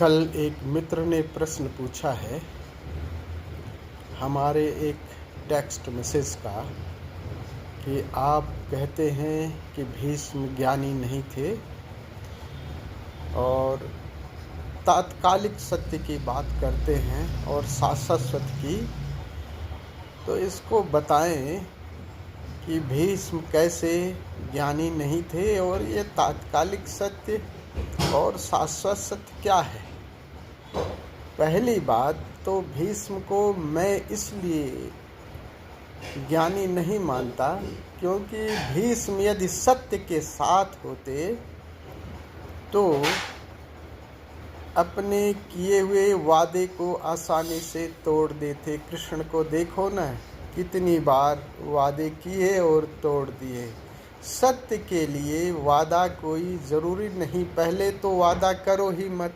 कल एक मित्र ने प्रश्न पूछा है हमारे एक टेक्स्ट मैसेज का कि आप कहते हैं कि भीष्म ज्ञानी नहीं थे और तात्कालिक सत्य की बात करते हैं और शाश्वत सत्य की, तो इसको बताएं कि भीष्म कैसे ज्ञानी नहीं थे और ये तात्कालिक सत्य और शाश्वत सत्य क्या है। पहली बात तो भीष्म को मैं इसलिए ज्ञानी नहीं मानता क्योंकि भीष्म यदि सत्य के साथ होते तो अपने किए हुए वादे को आसानी से तोड़ देते। कृष्ण को देखो ना, कितनी बार वादे किए और तोड़ दिए। सत्य के लिए वादा कोई ज़रूरी नहीं, पहले तो वादा करो ही मत।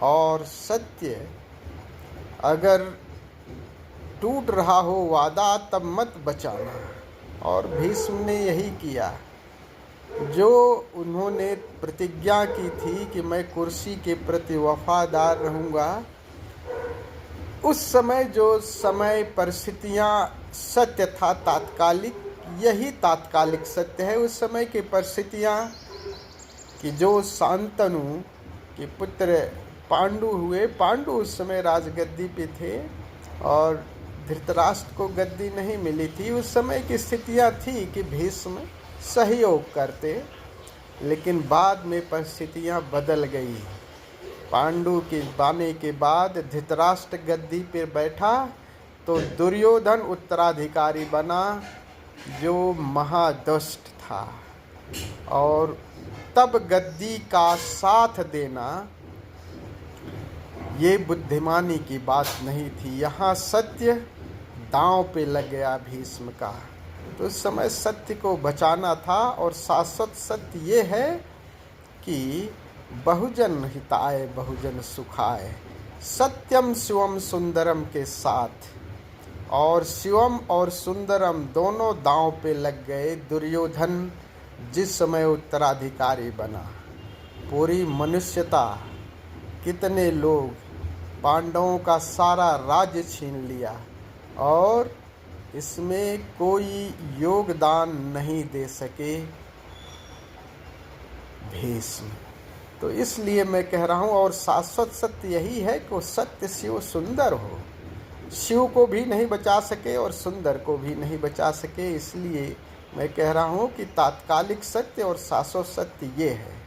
और सत्य अगर टूट रहा हो वादा तब मत बचाना, और भीष्म ने यही किया। जो उन्होंने प्रतिज्ञा की थी कि मैं कुर्सी के प्रति वफादार रहूँगा, उस समय जो समय परिस्थितियाँ सत्य था तात्कालिक, यही तात्कालिक सत्य है। उस समय की परिस्थितियाँ कि जो शांतनु के पुत्र पांडु हुए, पांडु उस समय राजगद्दी पे थे और धृतराष्ट्र को गद्दी नहीं मिली थी। उस समय की स्थितियाँ थी कि भीष्म सहयोग करते, लेकिन बाद में परिस्थितियाँ बदल गई। पांडु के आने के बाद धृतराष्ट्र गद्दी पर बैठा तो दुर्योधन उत्तराधिकारी बना, जो महादुष्ट था। और तब गद्दी का साथ देना ये बुद्धिमानी की बात नहीं थी। यहाँ सत्य दांव पे लग गया भीष्म का, तो उस समय सत्य को बचाना था। और शाश्वत सत्य ये है कि बहुजन हिताय बहुजन सुखाय, सत्यम शिवम सुंदरम के साथ। और शिवम और सुंदरम दोनों दांव पे लग गए। दुर्योधन जिस समय उत्तराधिकारी बना, पूरी मनुष्यता, कितने लोग पांडवों का सारा राज्य छीन लिया और इसमें कोई योगदान नहीं दे सके भीष्म। तो इसलिए मैं कह रहा हूँ, और शाश्वत सत्य यही है कि सत्य शिव सुंदर हो। शिव को भी नहीं बचा सके और सुंदर को भी नहीं बचा सके। इसलिए मैं कह रहा हूँ कि तात्कालिक सत्य और शाश्वत सत्य ये है।